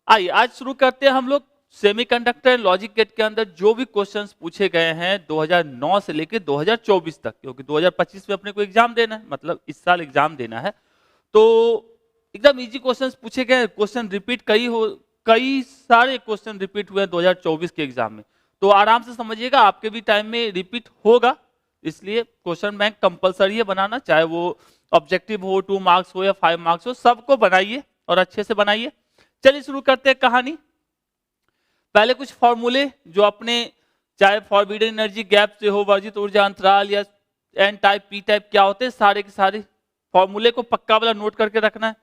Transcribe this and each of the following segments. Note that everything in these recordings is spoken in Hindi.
आइए आज शुरू करते हैं हम लोग सेमीकंडक्टर एंड लॉजिक गेट के अंदर जो भी क्वेश्चंस पूछे गए हैं 2009 से लेकर 2024 तक, क्योंकि 2025 में अपने को एग्जाम देना है, मतलब इस साल एग्जाम देना है। तो एकदम इजी क्वेश्चंस पूछे गए। क्वेश्चन रिपीट कई सारे क्वेश्चन रिपीट हुए हैं 2024 के एग्जाम में, तो आराम से समझिएगा, आपके भी टाइम में रिपीट होगा। इसलिए क्वेश्चन बैंक कंपलसरी है बनाना, चाहे वो ऑब्जेक्टिव हो, 2 मार्क्स हो या 5 मार्क्स हो, सबको बनाइए और अच्छे से बनाइए। चलिए शुरू करते हैं कहानी। पहले कुछ फॉर्मूले जो अपने चाहे फॉरबिडन एनर्जी गैप से हो, वर्जित ऊर्जा अंतराल या एन टाइप पी टाइप क्या होते हैं, सारे के सारे फॉर्मूले को पक्का वाला नोट करके रखना है।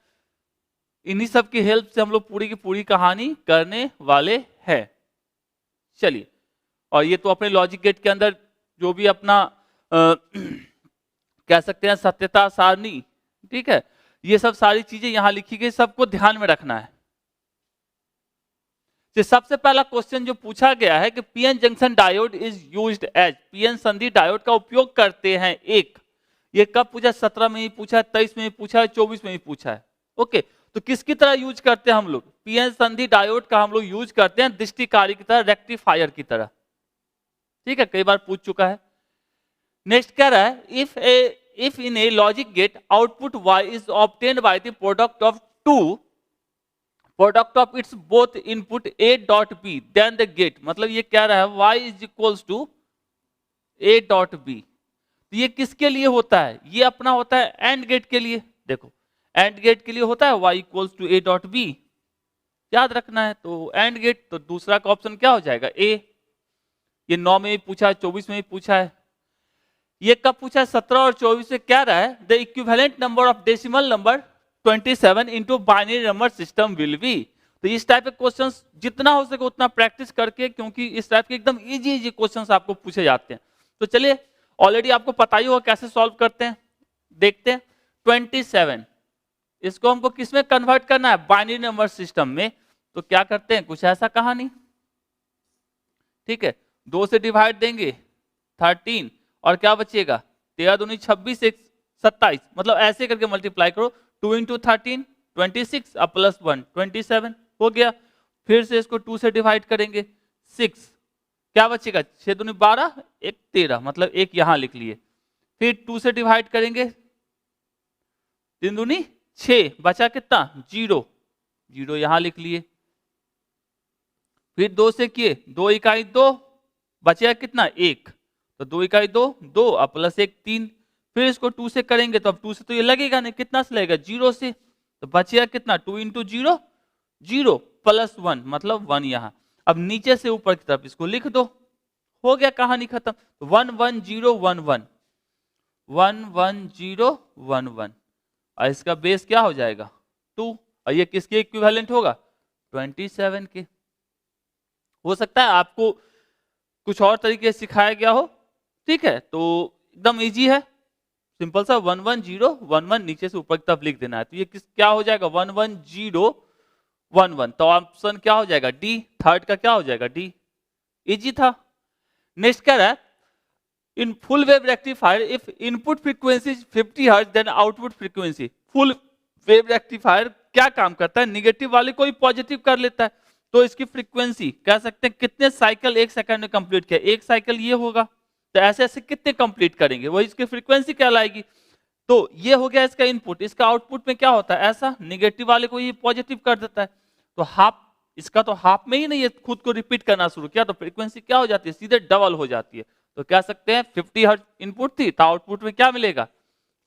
इन्हीं सब की हेल्प से हम लोग पूरी की पूरी कहानी करने वाले हैं। चलिए, और ये तो अपने लॉजिक गेट के अंदर जो भी अपना कह सकते हैं सत्यता सारणी, ठीक है, ये सब सारी चीजें यहां लिखी गई, सबको ध्यान में रखना है। तो सबसे पहला क्वेश्चन जो पूछा गया है कि PN junction diode is used as, PN संधि डायोड का उपयोग करते हैं एक, ये कब पूछा, 17 में ही पूछा है, 23 में ही पूछा है, 24 में ही पूछा है। ओके, तो किसकी तरह यूज करते हैं हम लोग, पीएन संधि डायोड का हम लोग यूज करते हैं दृष्टिकारी की तरह, रेक्टिफायर की तरह, ठीक है, कई बार पूछ चुका है। नेक्स्ट कह रहा है if in a logic gate output y is obtained by the product of its both input a dot b, then the gate, मतलब ये कह रहा है y is equals to a dot b। तो ये किसके लिए होता है, ये अपना होता है एंड गेट के लिए। देखो एंड गेट के लिए होता है y equals to a dot b, याद रखना है। तो एंड गेट, तो दूसरा का ऑप्शन क्या हो जाएगा, a। ये 9 में भी पूछा है, 24 में भी पूछा है। ये कब पूछा है, 17 और 24 से क्या रहा है, the equivalent number of decimal number 27 into binary number system will be. तो इस टाइप के क्वेश्चंस जितना हो सके उतना प्रैक्टिस करके, क्योंकि इस टाइप के एकदम इजी क्वेश्चंस आपको पूछे जाते हैं। तो चलिए, ऑलरेडी आपको पता ही होगा कैसे सॉल्व करते हैं, देखते हैं। 27 इसको हमको किस में कन्वर्ट करना है, बाइनरी नंबर सिस्टम में। तो क्या करते हैं, कुछ ऐसा कहानी, ठीक है, 2 से डिवाइड देंगे 13 और क्या बचेगा, 13 दूनी 26 एक 27, मतलब ऐसे करके मल्टीप्लाई करो, 2 इंटू 13 26 अब प्लस 1 27 हो गया। फिर से इसको 2 से डिवाइड करेंगे 6, क्या बचेगा, 6 दूनी 12 एक 13, मतलब एक यहां लिख लिए। फिर 2 से डिवाइड करेंगे 3 दूनी 6, बचा कितना 0, 0 यहां लिख लिए। फिर 2 से किए, 2 इकाई 2, बचेगा कितना 1, तो 2 इकाई 2 2 अब प्लस 1 3। फिर इसको 2 से करेंगे तो अब 2 से तो ये लगेगा नहीं, कितना से लगेगा 0 से, तो बचेगा कितना 2 इंटू 0 0 प्लस 1, मतलब 1 यहाँ। अब नीचे से ऊपर की तरफ इसको लिख दो, हो गया कहानी खत्म। 1 1 0 1 1 1 1 0 1 1, और इसका बेस क्या हो जाएगा 2, और ये किसके इक्विवेलेंट होगा 27 के। हो सकता है आपको कुछ और तरीके से सिखाया गया हो, ठीक है, तो एकदम इजी है, सिंपल सा 1 1 0 1 1 नीचे से ऊपर की तरफ लिख देना है। तो ये क्या हो जाएगा 1 1 0 1 1, तो ऑप्शन क्या हो जाएगा डी, थर्ड का क्या हो जाएगा डी, इजी था। नेक्स्ट क्या है, in full wave rectifier if input frequency 50 hertz then output frequency, full wave rectifier क्या काम करता है, निगेटिव वाले को ही पॉजिटिव कर लेता है। तो इसकी फ्रीक्वेंसी कह सकते हैं कितने साइकिल एक सेकंड में कंप्लीट किया, एक साइकिल ये होगा, तो ऐसे ऐसे कितने कंप्लीट करेंगे, वही इसकी फ्रीक्वेंसी कहलाएगी। तो ये हो गया इसका इनपुट। इसका आउटपुट में क्या होता है, ऐसा निगेटिव वाले को ये पॉजिटिव कर देता है। तो हाफ, इसका तो हाफ में ही नहीं ये खुद को रिपीट करना शुरू किया, तो फ्रीक्वेंसी क्या हो जाती है, सीधे डबल हो जाती है। तो कह सकते हैं 50 हर्ट्ज इनपुट थी, तो आउटपुट में क्या मिलेगा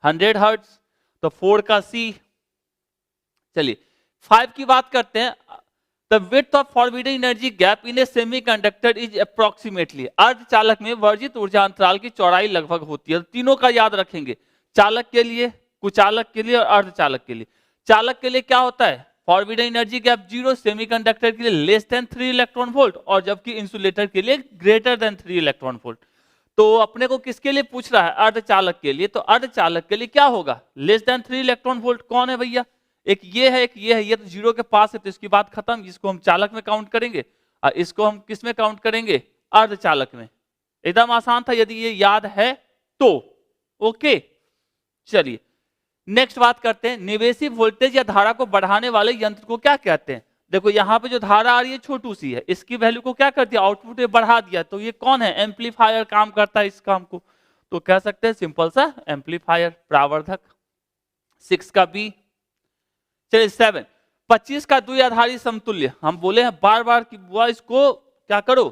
100 हर्ट्ज। तो 4 का सी। चलिए 5 की बात करते हैं। The width of forbidden energy gap in a semiconductor is approximately, अर्धचालक में वर्जित ऊर्जा अंतराल की चौड़ाई लगभग होती है। तीनों का याद रखेंगे, चालक के लिए, कुचालक के लिए और अर्धचालक के लिए। चालक के लिए क्या होता है, फॉरबिडन एनर्जी गैप 0, सेमीकंडक्टर के लिए लेस देन 3 इलेक्ट्रॉन वोल्ट, और जबकि इंसुलेटर के लिए ग्रेटर देन 3 इलेक्ट्रॉन वोल्ट। तो अपने को किसके लिए पूछ रहा है, अर्धचालक के लिए। तो अर्धचालक के लिए क्या होगा, लेस देन 3 इलेक्ट्रॉन वोल्ट। कौन है भैया, एक ये है, एक ये है, ये तो 0 के पास है, तो इसकी बात खत्म, इसको हम चालक में काउंट करेंगे, और इसको हम किस में काउंट करेंगे, अर्धचालक में। एकदम आसान था, यदि ये याद है तो। ओके, चलिए नेक्स्ट बात करते हैं, निवेशी वोल्टेज या धारा को बढ़ाने वाले यंत्र को क्या कहते हैं। देखो यहाँ पे जो धारा आ रही है छोटू सी है, इसकी वैल्यू को क्या कर दिया, आउटपुट में बढ़ा दिया, तो ये कौन है, एम्पलीफायर काम करता है इस काम को, तो कह सकते हैं सिंपल सा एम्पलीफायर, प्रावर्धक। 6 का बी। चलिए 7, 25 का द्विआधारी समतुल्य, हम बोले हैं बार बार कि बुआ इसको क्या करो,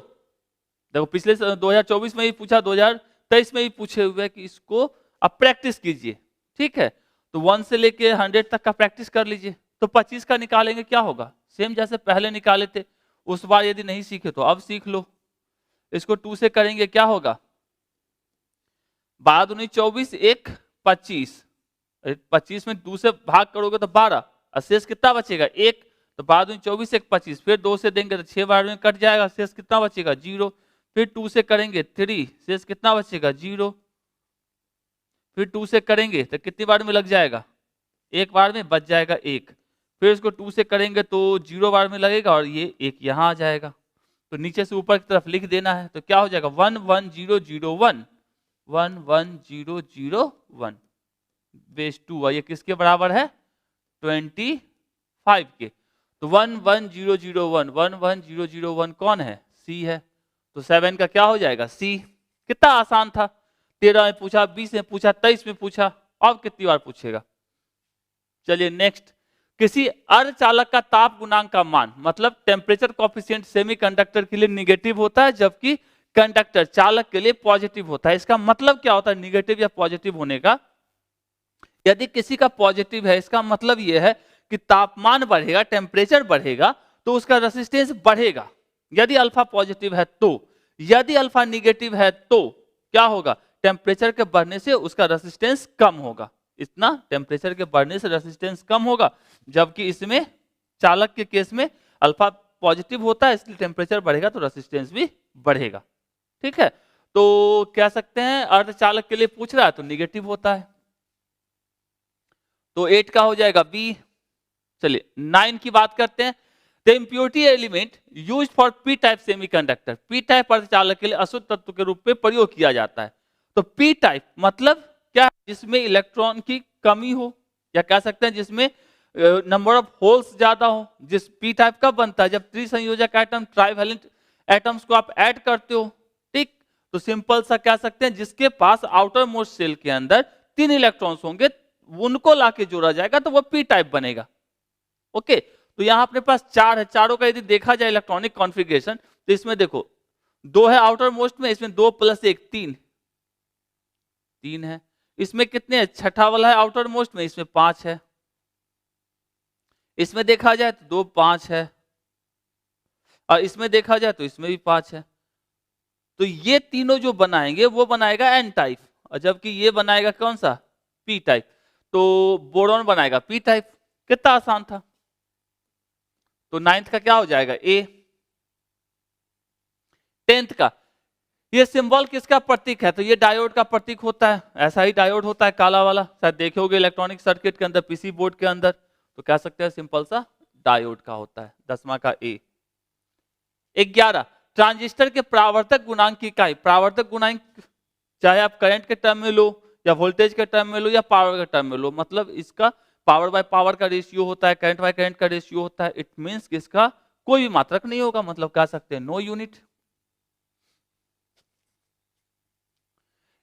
देखो पिछले 2024 में ही पूछा, 2023 में ही पूछे हुए कि इसको अब प्रैक्टिस कीजिए, ठीक है, तो 1 से लेके 100 तक का प्रैक्टिस कर लीजिए। तो 25 का निकालेंगे क्या होगा, सेम जैसे पहले निकाले थे, उस बार यदि नहीं सीखे तो अब सीख लो। इसको 2 से करेंगे क्या होगा, 12 दूनी 24, 1 25, 25 में 2 से भाग करोगे तो 12, शेष कितना बचेगा 1, तो 12 दूनी 24, 1 25, फिर 2 से देंगे तो 6 बार में कट जाएगा, शेष कितना बचेगा 0, फिर 2 से करेंगे 3, शेष कितना बचेगा 0, फिर 2 से करेंगे तो कितनी बार में लग जाएगा, एक बार में बच जाएगा 1, फिर इसको 2 से करेंगे तो 0 बार में लगेगा और ये 1 यहाँ आ जाएगा, तो नीचे से ऊपर की तरफ लिख देना है, तो क्या हो जाएगा 11001, 11001 बेस 2, ये किसके बराबर है 25 के, तो 11001, 11001 कौन है, सी है, तो 7 का क्या हो जाएगा सी। कितना आसान था, 13 में पूछा, 20 में पूछा, 23 में पूछा, अब कितनी बार पूछेगा। चलिए नेक्स्ट, किसी अर्धचालक का ताप गुणांक का मान, मतलब टेम्परेचर कोएफिशिएंट सेमीकंडक्टर के लिए निगेटिव होता है जबकि कंडक्टर चालक के लिए पॉजिटिव होता है। इसका मतलब क्या होता है निगेटिव या पॉजिटिव होने का, यदि किसी का पॉजिटिव है इसका मतलब यह है कि तापमान बढ़ेगा, टेम्परेचर बढ़ेगा तो उसका रेसिस्टेंस बढ़ेगा, यदि अल्फा पॉजिटिव है तो, यदि अल्फा निगेटिव है तो क्या होगा, टेम्परेचर के बढ़ने से उसका रेसिस्टेंस कम होगा, इतना टेम्परेचर के बढ़ने से रेसिस्टेंस कम होगा, जबकि इसमें चालक के केस में अल्फा पॉजिटिव होता है इसलिए टेम्परेचर बढ़ेगा तो रेसिस्टेंस भी बढ़ेगा, ठीक है, तो कह सकते हैं अर्धचालक के लिए पूछ रहा है तो निगेटिव होता है, तो 8 का हो जाएगा बी। चलिए 9 की बात करते हैं, the impurity element used for P type semiconductor, P type अर्धचालक के लिए अशुद्ध तत्व के रूप में प्रयोग किया जाता है, तो पी टाइप मतलब क्या, जिसमें इलेक्ट्रॉन की कमी हो, या कह सकते हैं जिसमें नंबर ऑफ होल्स ज्यादा हो, जिस पी टाइप कब बनता है, जब त्रिसंयोजक एटम ट्राइवेलेंट एटम्स को आप ऐड करते हो, ठीक, तो सिंपल सा कह सकते हैं जिसके पास आउटर मोस्ट सेल के अंदर 3 इलेक्ट्रॉन्स होंगे, उनको लाके जोड़ा जाएगा तो वो पी टाइप बनेगा, ओके, तो यहां अपने पास 4 है, चारों का यदि देखा जाए इलेक्ट्रॉनिक कॉन्फ़िगरेशन, तो इसमें देखो 2 है आउटर मोस्ट में, इसमें 2 + 1 3 है, इसमें कितने हैं, छठा वाला है आउटर मोस्ट में, इसमें 5 है, इसमें देखा जाए तो 2 5 है, और इसमें देखा जाए तो इसमें भी 5 है, तो ये तीनों जो बनाएंगे वो बनाएगा एन टाइप, और जबकि ये बनाएगा कौन सा पी टाइप, तो बोरॉन बनाएगा पी टाइप, कितना आसान था, तो 9th का क्या हो जाएगा ए। 10th का, ये सिंबल किसका प्रतीक है, तो ये डायोड का प्रतीक होता है, ऐसा ही डायोड होता है काला वाला, शायद देखे होगे इलेक्ट्रॉनिक सर्किट के अंदर, पीसी बोर्ड के अंदर, तो कह सकते हैं सिंपल सा डायोड का होता है, 10वां का ए। 11, ट्रांजिस्टर के प्रावर्तक गुणांक की इकाई, प्रावर्तक गुणांक चाहे आप करंट के टर्म में लो या वोल्टेज के टर्म में लो या पावर के टर्म में लो, मतलब इसका पावर बाय पावर का रेशियो होता है, करंट बाय करंट का रेशियो होता है, इट मींस कि इसका कोई भी मात्रक नहीं होगा, मतलब कह सकते हैं नो यूनिट।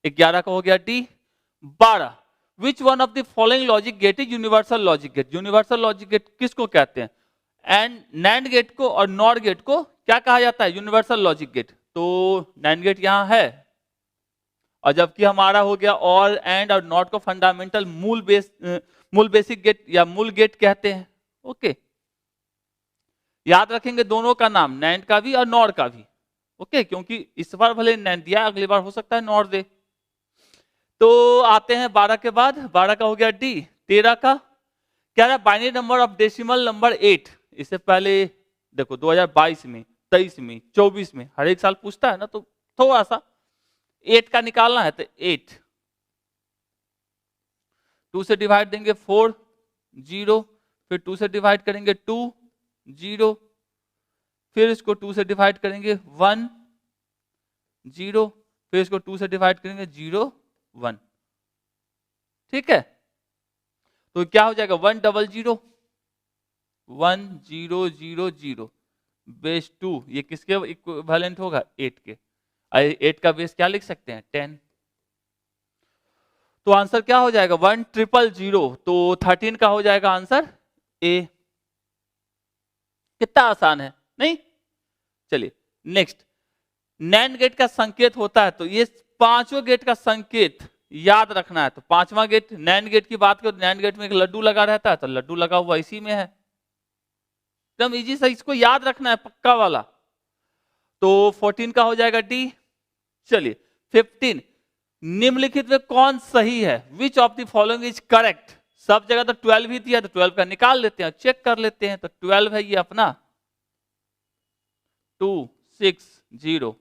11 का हो गया D. 12, which one of the following logic gate is universal logic gate, universal logic gate किसको कहते हैं, एंड नैंड गेट को और नॉर गेट को क्या कहा जाता है, यूनिवर्सल लॉजिक गेट, तो नैंड गेट यहां है, और जबकि हमारा हो गया और एंड और नॉट को फंडामेंटल मूल बेसिक गेट या मूल गेट कहते हैं, ओके, याद रखेंगे दोनों का नाम, नैंड का भी और नॉर का भी, ओके, क्योंकि इस बार भले नैंड दिया, अगली बार हो सकता है नॉर दे। तो आते हैं 12 के बाद, 12 का हो गया डी। 13 का क्या है, binary number of decimal number 8, इससे पहले देखो 2022 में, 23 में, 24 में हर एक साल पूछता है ना, तो थोड़ा सा 8 का निकालना है, तो 8 2 से डिवाइड देंगे 4 0, फिर 2 से डिवाइड करेंगे 2 0, फिर इसको 2 से डिवाइड करेंगे 1 0, फिर इसको 2 से डिवाइड करेंगे 0 1, ठीक है, तो क्या हो जाएगा 100, 1 0 0 0 बेस 2, ये किसके इक्विवेलेंट होगा? 8 के। 8 का बेस क्या लिख सकते हैं? 10। तो आंसर क्या हो जाएगा? 1 0 0 0, तो 13 का हो जाएगा आंसर ए। कितना आसान है नहीं? चलिए नेक्स्ट, नैंड गेट का संकेत होता है, तो ये पांचों गेट का संकेत याद रखना है। तो पांचवा गेट नैंड गेट की बात करो, नैंड गेट में एक लड्डू लगा रहता है, तो लड्डू लगा हुआ इसी में है, एकदम इजी सा, इसको याद रखना है पक्का वाला। तो 14 का हो जाएगा डी। चलिए 15, निम्नलिखित में कौन सही है? Which of the following is correct? सब जगह तो 12 ही दिया, तो 12 का निकाल लेते हैं, चेक कर लेते हैं। तो 12 है ये अपना 2 6 0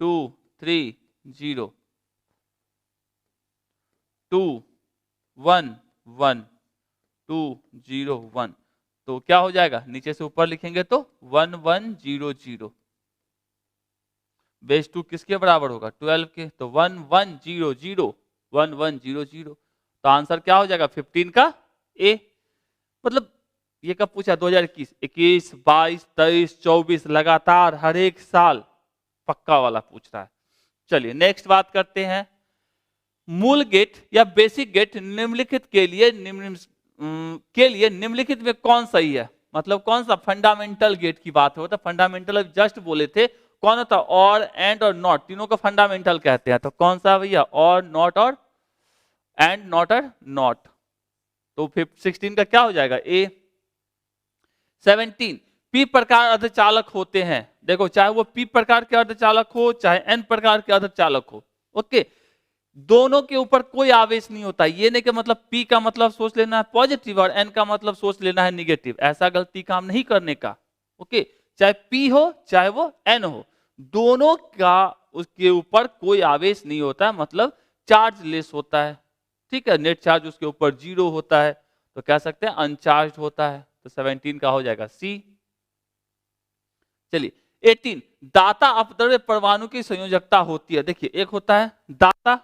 2 3 0 2 1 1 2 0 1, तो क्या हो जाएगा? नीचे से ऊपर लिखेंगे तो 1 1 0 0। बेस 2 किसके बराबर होगा? 12 के, तो 1 1 0 0 1 1 0 0, तो आंसर क्या हो जाएगा? 15 का ए। मतलब ये कब पूछा? 2021, 21, 22, 23, 24, लगातार हर एक साल पक्का वाला पूछ रहा है। चलिए नेक्स्ट बात करते हैं, मूल गेट या बेसिक गेट निम्नलिखित के लिए निम्नलिखित में कौन सही है? मतलब कौन सा फंडामेंटल गेट की बात हो, तो फंडामेंटल जस्ट बोले थे, कौन होता? और, एंड और नॉट, तीनों को फंडामेंटल कहते हैं। तो कौन सा भैया? और, नॉट और एंड, नॉट और नॉट। तो 16 का क्या हो जाएगा? ए। 17, पी प्रकार अर्धचालक होते हैं। देखो चाहे वो पी प्रकार के अर्धचालक हो चाहे एन प्रकार के अर्धचालक हो, ओके, दोनों के ऊपर कोई आवेश नहीं होता। ये नहीं कि मतलब पी का मतलब सोच लेना है पॉजिटिव और एन का मतलब सोच लेना है निगेटिव, ऐसा गलती काम नहीं करने का। ओके, चाहे पी हो चाहे वो एन हो, दोनों का उसके ऊपर कोई आवेश नहीं होता है, मतलब चार्ज लेस होता है। ठीक है, नेट चार्ज उसके ऊपर 0 होता है, तो कह सकते हैं अनचार्ज होता है। तो 17 का हो जाएगा सी। चलिए 18, दाता अपद्रव्य परमाणु की संयोजकता होती है। देखिए एक होता है दाता,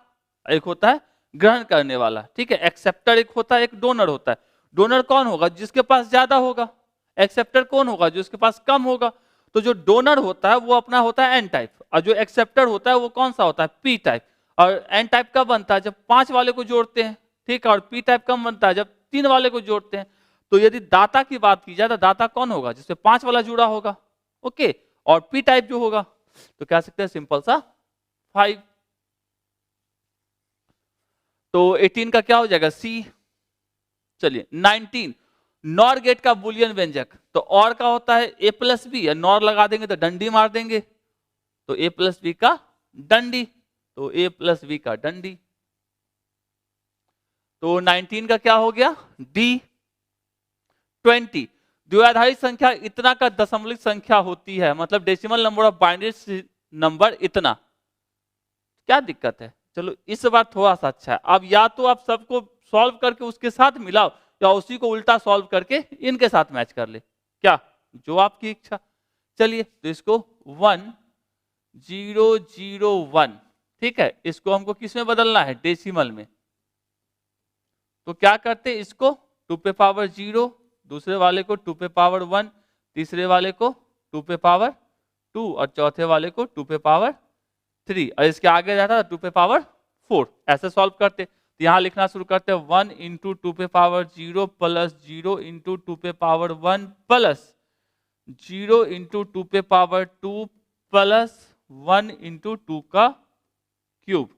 एक होता है ग्रहण करने वाला। ठीक है, एक्सेप्टर एक होता है, एक डोनर होता है। डोनर कौन होगा? जिसके पास ज्यादा होगा। एक्सेप्टर कौन होगा? जो उसके पास कम होगा। तो जो डोनर होता है वो अपना होता है एन टाइप, और जो एक्सेप्टर होता है वो कौन सा होता है? P type. और एन टाइप कब बनता है? जब 5 वाले को जोड़ते हैं। ठीक है, और पी टाइप कब बनता है? जब 3 वाले को जोड़ते हैं। तो यदि दाता की बात की जाए तो दाता कौन होगा? जिससे 5 वाला जुड़ा होगा। ओके, और पी टाइप जो होगा तो कह सकते हैं सिंपल सा 5। तो 18 का क्या हो जाएगा? सी। चलिए 19, नॉर गेट का बुलियन व्यंजक। तो और का होता है ए प्लस बी, नॉर लगा देंगे तो डंडी मार देंगे, तो ए प्लस बी का डंडी, तो ए प्लस बी का डंडी। तो 19 का क्या हो गया? डी। 20, द्विआधारी संख्या इतना का दशमलव संख्या होती है, मतलब decimal number of binary number इतना। क्या दिक्कत है? चलो इस बार थोड़ा सा अच्छा है। अब या तो आप सबको सॉल्व करके उसके साथ मिलाओ, या उसी को उल्टा सॉल्व करके इनके साथ मैच कर ले, क्या जो आपकी इच्छा। चलिए तो इसको 1 0 0 1, ठीक है, इसको हमको किस में बदलना है? डेसिमल में। तो क्या करते हैं, इसको 2 पे पावर 0, दूसरे वाले को 2 पे पावर 1, तीसरे वाले को 2 पे पावर 2, और चौथे वाले को 2 पे पावर 3, और इसके आगे जाता है 2 पे पावर 4। ऐसे सॉल्व करते। तो यहां लिखना शुरू करते हैं 1 इंटू 2 पे पावर 0 प्लस 0 इंटू 2 पे पावर 1 प्लस 0 इंटू 2 पे पावर 2 प्लस 1 इंटू 2 का क्यूब।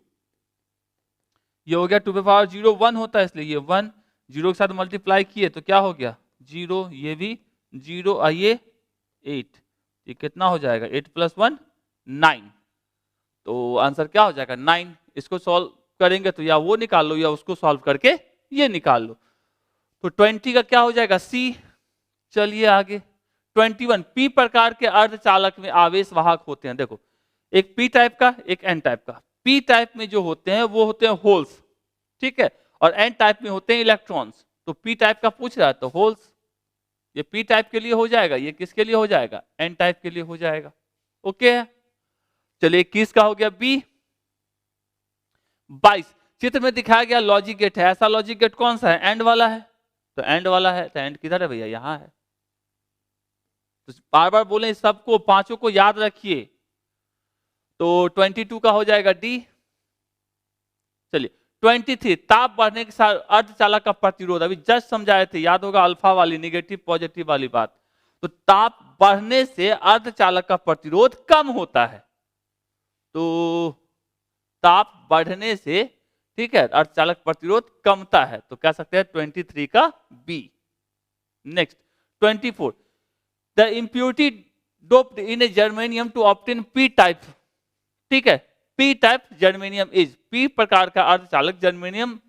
ये हो गया 2 पे पावर 0 1 होता है, इसलिए ये 1 0 के साथ मल्टीप्लाई किए तो क्या हो गया? 0, ये भी 0, और ये 8। ये कितना हो जाएगा? 8 प्लस 1 9। तो आंसर क्या हो जाएगा? 9। इसको सॉल्व करेंगे तो या वो निकाल लो या उसको सॉल्व करके ये निकाल लो। तो 20 का क्या हो जाएगा? सी। चलिए आगे 21, पी प्रकार के अर्धचालक में आवेश वाहक होते हैं। देखो एक पी टाइप का एक एन टाइप का। पी टाइप में जो होते हैं वो होते हैं होल्स, ठीक है, और एन टाइप में होते हैं इलेक्ट्रॉन्स। तो पी टाइप का पूछ रहा है तो होल्स, ये पी टाइप के लिए हो जाएगा, ये किसके लिए हो जाएगा? एन टाइप के लिए हो जाएगा। ओके है, चलिए 21 का हो गया बी। 22, चित्र में दिखाया गया लॉजिक गेट है। ऐसा लॉजिक गेट कौन सा है? एंड वाला है। तो एंड वाला है तो एंड किधर है भैया? यहां है। तो बार बार बोले सबको, पांचों को याद रखिए। तो 22 का हो जाएगा डी। चलिए 23, ताप बढ़ने के साथ अर्धचालक का प्रतिरोध, अभी जस्ट समझाए थे, याद होगा अल्फा वाली नेगेटिव पॉजिटिव वाली बात। तो ताप बढ़ने से अर्धचालक का प्रतिरोध कम होता है। तो ताप बढ़ने से, ठीक है, अर्धचालक प्रतिरोध कमता है, तो कह सकते हैं 23 का B. Next 24, the impurity doped in a germanium to obtain P type, ठीक है, P type germanium is, P प्रकार का अर्धचालक जर्मेनियम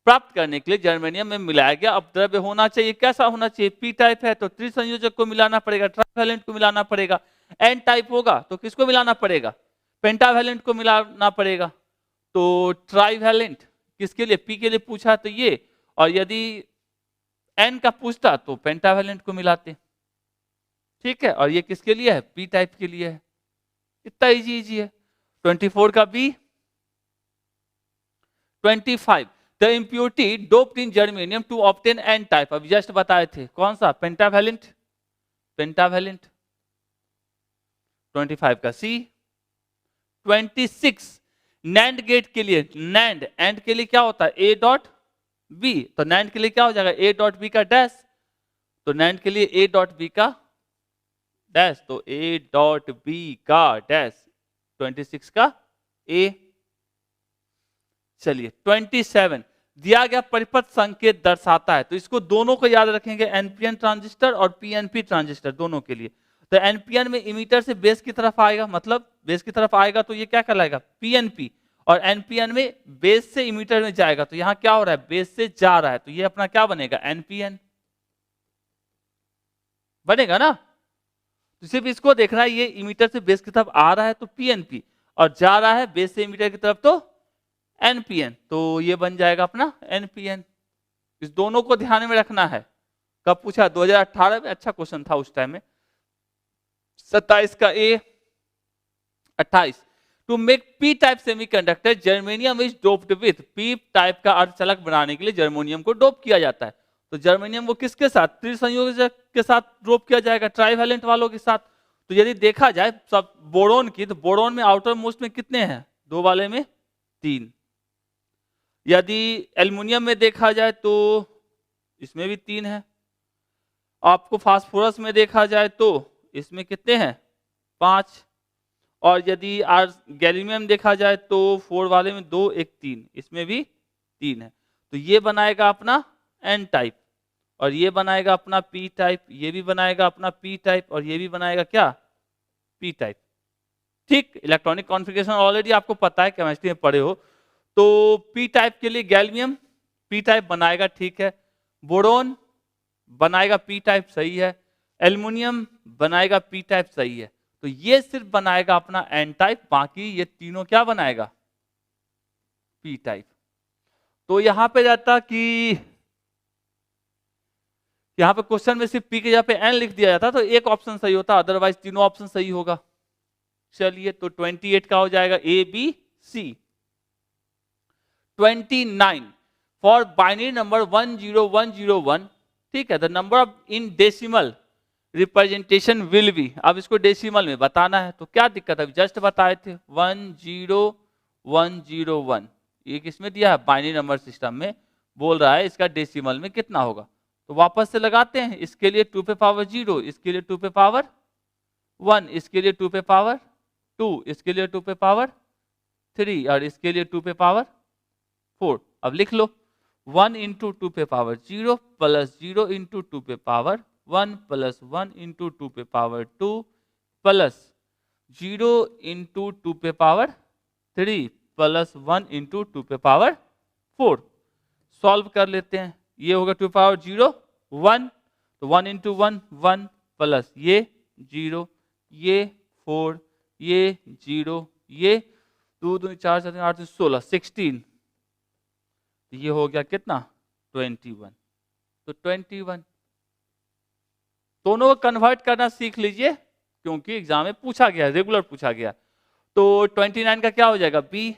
प्राप्त करने के लिए जर्मेनियम में मिलाया गया अपद्रव्य होना चाहिए। कैसा होना चाहिए? पी टाइप है तो त्रिसंयोजक को मिलाना पड़ेगा, ट्राइवैलेंट को मिलाना पड़ेगा। एन टाइप होगा तो किसको मिलाना पड़ेगा? पेंटावैलेंट को मिलाना पड़ेगा। तो ट्राइवैलेंट किसके लिए? पी के लिए पूछा तो ये, और यदि एन का पूछता तो पेंटावैलेंट को मिलाते, ठीक है। और ये किसके लिए है? पी टाइप के लिए है। इतना इजी है। 24 का B. 25, the impurity doped in germanium to obtain N type, अब जस्ट बताए थे कौन सा? Pentavalent, pentavalent. 25 का सी। 26, नैंड गेट के लिए, नैंड एंड के लिए क्या होता है? ए डॉट बी, तो नैंड के लिए क्या हो जाएगा? ए डॉट बी का डैश, तो नैंड के लिए ए डॉट बी का डैश, तो ए डॉट बी का डैश, 26 का ए। चलिए 27, दिया गया परिपथ संकेत दर्शाता है, तो इसको दोनों को याद रखेंगे, एनपीएन ट्रांजिस्टर और पीएनपी ट्रांजिस्टर दोनों के लिए। तो एनपीएन में इमीटर से बेस की तरफ आएगा, मतलब बेस की तरफ आएगा तो ये क्या कहलाएगा? पीएनपी। और एनपीएन में बेस से इमीटर में जाएगा, तो यहां क्या हो रहा है? बेस से जा रहा है, तो ये अपना क्या बनेगा? एनपीएन बनेगा ना। तो सिर्फ इसको देखना है, ये इमीटर से बेस की तरफ आ रहा है तो पीएनपी, और जा रहा है बेस से इमीटर की तरफ तो एनपीएन, तो ये बन जाएगा अपना एनपीएन। इस दोनों को ध्यान में रखना है। कब पूछा? 2018 में, अच्छा क्वेश्चन था उस टाइम में। 27 का A. 28, to make P type semiconductor germanium is doped with, P type का अर्धचालक बनाने के लिए जर्मेनियम को डोप किया जाता है। तो जर्मेनियम को किसके साथ? त्रिसंयोजक के साथ डोप किया जाएगा, ट्राइवैलेंट वालों के साथ। तो यदि देखा जाए सब बोरोन की, तो बोरोन में आउटर मोस्ट में कितने हैं? 2 वाले में 3। यदि एल्युमिनियम में देखा जाए तो इसमें भी 3 है। आपको फास्फोरस में देखा जाए तो इसमें कितने हैं? 5। और यदि गैलियम देखा जाए तो 4 वाले में 2, 1, 3, इसमें भी 3 है। तो ये बनाएगा अपना एन टाइप, और ये बनाएगा अपना पी टाइप, ये भी बनाएगा अपना पी टाइप, और ये भी बनाएगा क्या? P type. ठीक, इलेक्ट्रॉनिक कॉन्फ़िगरेशन ऑलरेडी आपको पता है, केमिस्ट्री में पढ़े हो। तो पी टाइप के लिए गैलियम पी टाइप बनाएगा, ठीक है। बोरोन बनाएगा पी टाइप, सही है। एल्युमिनियम बनाएगा पी टाइप, सही है। तो ये सिर्फ बनाएगा अपना एन टाइप, बाकी ये तीनों क्या बनाएगा? P type. तो यहां पे रहता कि यहां पे क्वेश्चन में सिर्फ पी के जगह पे एन लिख दिया जाता तो एक ऑप्शन सही होता, अदरवाइज तीनों ऑप्शन सही होगा। चलिए तो 28 का हो जाएगा A B C. 29, for binary number 10101, ठीक है, the number of in decimal representation will be, अब इसको डेसिमल में बताना है, तो क्या दिक्कत है? जस्ट बताए थे 10101, ये किसमें दिया है? बाइनरी नंबर सिस्टम में बोल रहा है इसका डेसिमल में कितना होगा। तो वापस से लगाते हैं, इसके लिए 2 पे पावर 0, इसके लिए 2 पे पावर 1, इसके लिए 2 पे पावर 2, इसके लिए 2 पे पावर 3, और इसके लिए 2 पे पावर 4। अब लिख लो 1 इंटू 2 पे पावर 0 प्लस 0 इंटू 2 पे पावर 1 प्लस 1 इंटू 2 पे पावर 2 प्लस 0 इंटू 2 पे पावर 3 प्लस 1 इंटू 2 पे पावर 4। सॉल्व कर लेते हैं, ये होगा 2 पावर 0 1, तो 1 इंटू 1 1 प्लस ये 0, ये 4, ये 0, ये 2 2 4 4 8 16 16, तो ये हो गया कितना? 21। तो 21 दोनों को कन्वर्ट करना सीख लीजिए, क्योंकि एग्जाम में पूछा गया, रेगुलर पूछा गया। तो 29 का क्या हो जाएगा? B.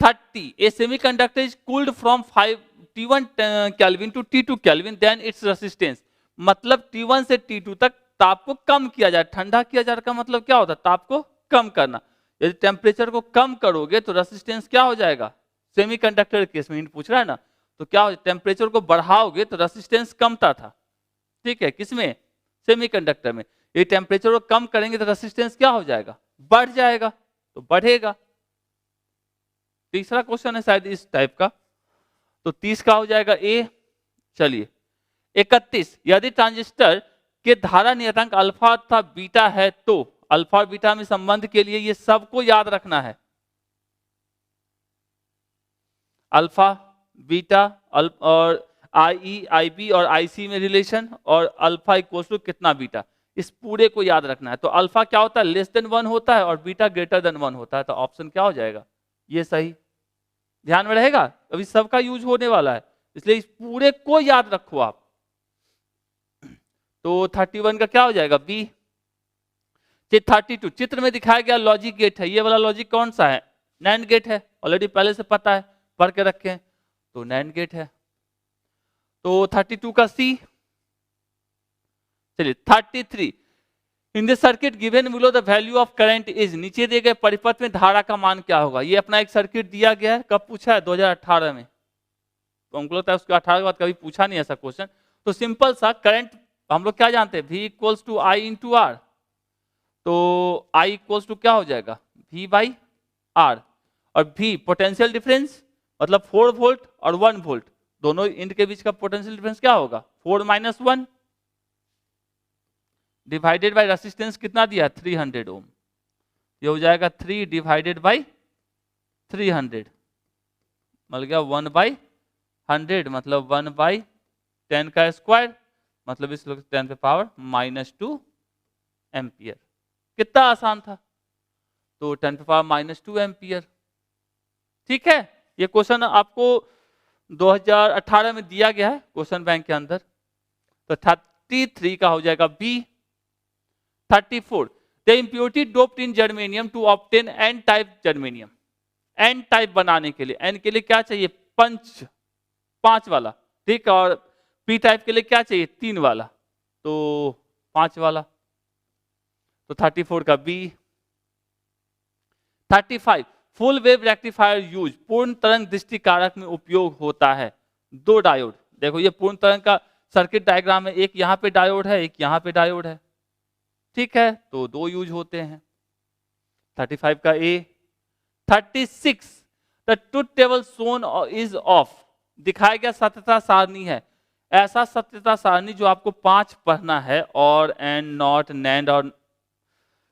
30, a semiconductor is cooled from T1 Kelvin to T2 Kelvin, then its resistance मतलब T1 से T2 तक ताप को कम किया जाए, ठंडा किया जाए का मतलब क्या होता है, ताप को कम करना। यदि टेम्परेचर को कम करोगे तो रेसिस्टेंस क्या हो जाएगा, सेमीकंडक्टर के केस में पूछ रहा है ना, तो क्या हो, टेम्परेचर को बढ़ाओगे तो रेसिस्टेंस कमता था, ठीक है, किसमें, सेमीकंडक्टर में। ये टेम्परेचर को कम करेंगे तो रेसिस्टेंस क्या हो जाएगा, बढ़ जाएगा, तो बढ़ेगा। तीसरा क्वेश्चन है शायद इस टाइप का, तो 30 का हो जाएगा ए। चलिए 31, यदि ट्रांजिस्टर के धारा नियतांक अल्फा तथा बीटा है तो अल्फा और बीटा में संबंध के लिए ये सबको याद रखना है, अल्फा बीटा और आई आई बी और आई सी में रिलेशन, और अल्फा इक्वल टू कितना बीटा, इस पूरे को याद रखना है। तो अल्फा क्या होता है, लेस देन 1 होता है, और बीटा ग्रेटर देन 1 होता है, तो ऑप्शन क्या हो जाएगा, ये सही। ध्यान में रहेगा, अभी सबका यूज होने वाला है, इसलिए इस पूरे को याद रखो आप। तो 31 का क्या हो जाएगा, बी। 32, चित्र में दिखाया गया लॉजिक गेट है, ये वाला लॉजिक कौन सा है, नैंड गेट है, ऑलरेडी पहले से पता है, पढ़ के रखे हैं, तो नैंड गेट है। तो 32 का सी। चलिए 33, in the circuit given below the value of current is, नीचे दिए गए परिपथ में धारा का मान क्या होगा। ये अपना एक सर्किट दिया गया है, कब पूछा है, 2018 में, तो हमको लगता है उसके 18 के बाद कभी पूछा नहीं ऐसा क्वेश्चन। तो सिंपल सा करंट हम लोग क्या जानते हैं, V equals to I into R, तो I इक्वल्स टू क्या हो जाएगा, V बाई आर, और V पोटेंशियल डिफरेंस मतलब 4 वोल्ट और 1 वोल्ट, दोनों इंड के बीच का पोटेंशियल डिफरेंस क्या होगा, 4 माइनस 1 डिवाइडेड बाई रेसिस्टेंस कितना दिया, 300 ओम, ये हो जाएगा 3 डिवाइडेड बाई 300, मिल गया 1 बाई 100, मतलब 1 बाई 10 का स्क्वायर, मतलब इस लोग 10 पे पावर -2 एम्पियर। कितना आसान था, तो 10 पे पावर -2 एम्पियर। ठीक है, ये क्वेश्चन आपको 2018 में दिया गया है क्वेश्चन बैंक के अंदर। तो 33 का हो जाएगा B. 34, the impurity doped in germanium to obtain N type germanium, N type बनाने के लिए, एन के लिए क्या चाहिए, 5 वाला, ठीक, और पी टाइप के लिए क्या चाहिए, 3 वाला, तो 5 वाला, तो 34 का B. 35, full wave rectifier use, पूर्ण तरंग दृष्टि कारक में उपयोग होता है। 2 डायोड, देखो ये पूर्ण तरंग का सर्किट डायग्राम है, एक यहाँ पे डायोड है, एक यहाँ पे डायोड है, ठीक है, तो 2 यूज होते हैं। 35 का ए। 36, the truth table shown is of, दिखाया गया सत्यता सारणी है, ऐसा सत्यता सारणी जो आपको 5 पढ़ना है, और एंड, नॉट, नैंड, और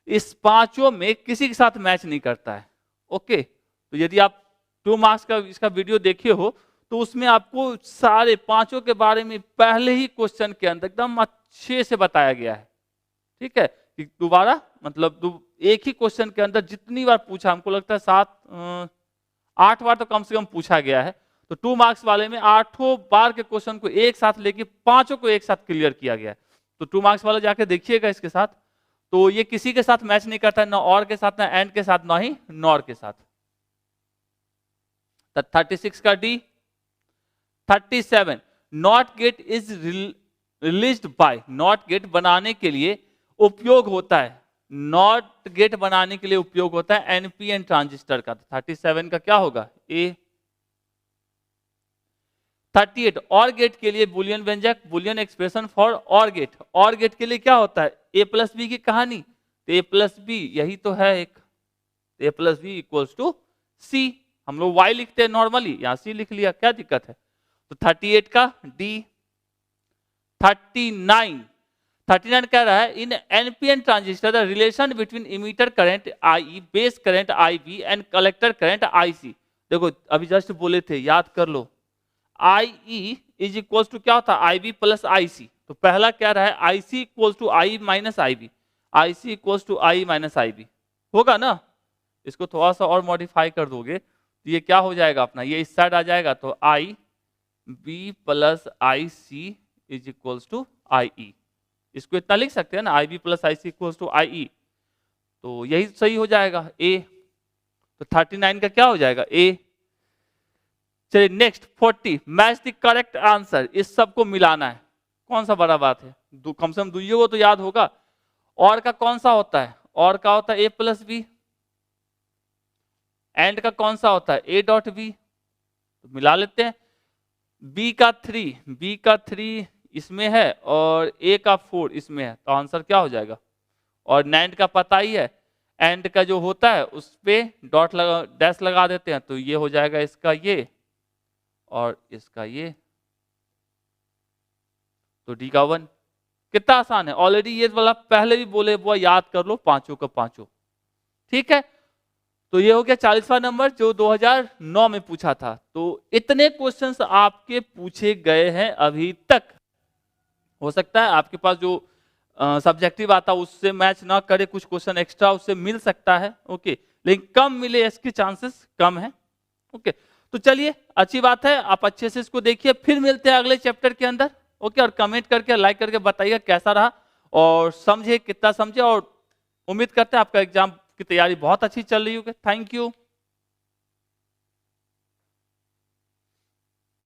इस 5 में किसी के साथ मैच नहीं करता है। ओके, तो यदि आप 2 मार्क्स का इसका वीडियो देखे हो तो उसमें आपको सारे 5 के बारे में पहले ही क्वेश्चन के अंदर एकदम अच्छे से बताया गया है। ठीक है, दोबारा मतलब एक ही क्वेश्चन के अंदर जितनी बार पूछा, हमको लगता है 7-8 बार तो कम से कम पूछा गया है, तो 2 मार्क्स वाले में 8 बार के क्वेश्चन को एक साथ लेके 5 को एक साथ क्लियर किया गया है। तो 2 मार्क्स वाला जाके देखिएगा इसके साथ, तो ये किसी के साथ मैच नहीं करता है, ना और के साथ, ना एंड के साथ, ना ही नॉर के साथ। 36 का D. 37, not gate is released by, not gate बनाने के लिए उपयोग होता है, नॉट गेट बनाने के लिए उपयोग होता है एनपीएन ट्रांजिस्टर का। 37 का क्या होगा, ए। 38, और गेट के लिए बुलियन व्यंजक, बुलियन एक्सप्रेशन फॉर और गेट, और गेट के लिए क्या होता है, ए प्लस बी की कहानी, तो ए प्लस बी यही तो है एक, ए प्लस बी इक्वल्स टू सी, हम लोग वाई लिखते हैं नॉर्मली, यहां सी लिख लिया, क्या दिक्कत है। तो 38 का डी। 39 कह रहा है, in NPN transistor the relation between emitter current I, base current I B and collector current I C. देखो अभी जस्ट बोले थे, याद कर लो, I E is equal to क्या होता है, आई बी प्लस आई सी, तो पहला क्या रहा है, I C equal to I minus I B, I C equal to I minus I B, होगा ना। इसको थोड़ा सा और मॉडिफाई कर दोगे तो ये क्या हो जाएगा अपना, ये इस साइड आ जाएगा, तो I B plus I C is equal to I E, इसको इतना लिख सकते हैं ना, I B plus I C equal to I E, तो यही सही हो जाएगा ए। तो 39 का क्या हो जाएगा, ए। चलिए next 40, match the correct answer, इस सब को मिलाना है, कौन सा बड़ा बात है, कम से कम दुइयों को तो याद होगा। और का कौन सा होता है, और का होता है ए प्लस बी, एंड का कौन सा होता है ए डॉट बी, तो मिला लेते हैं। बी का थ्री इसमें है और ए का 4 इसमें है, तो आंसर क्या हो जाएगा। और नैंड का पता ही है, एंड का जो होता है उस पे डॉट लगा, डैश लगा देते हैं, तो ये हो जाएगा इसका ये और इसका ये, तो डी का 1। कितना आसान है, ऑलरेडी ये वाला पहले भी बोले वो याद कर लो, पांचों का पांचों। ठीक है, तो ये हो गया 40वां नंबर जो 2009 में पूछा था। तो इतने क्वेश्चंस आपके पूछे गए हैं अभी तक। हो सकता है आपके पास जो सब्जेक्टिव आता उससे मैच ना करे, कुछ क्वेश्चन एक्स्ट्रा उससे मिल सकता है, ओके, लेकिन कम मिले इसके चांसेस कम है। ओके, तो चलिए अच्छी बात है, आप अच्छे से इसको देखिए, फिर मिलते हैं अगले चैप्टर के अंदर। ओके, और कमेंट करके लाइक करके बताइए कैसा रहा और समझे कितना समझे, और उम्मीद करते हैं आपका एग्जाम की तैयारी बहुत अच्छी चल रही होगी। Thank you.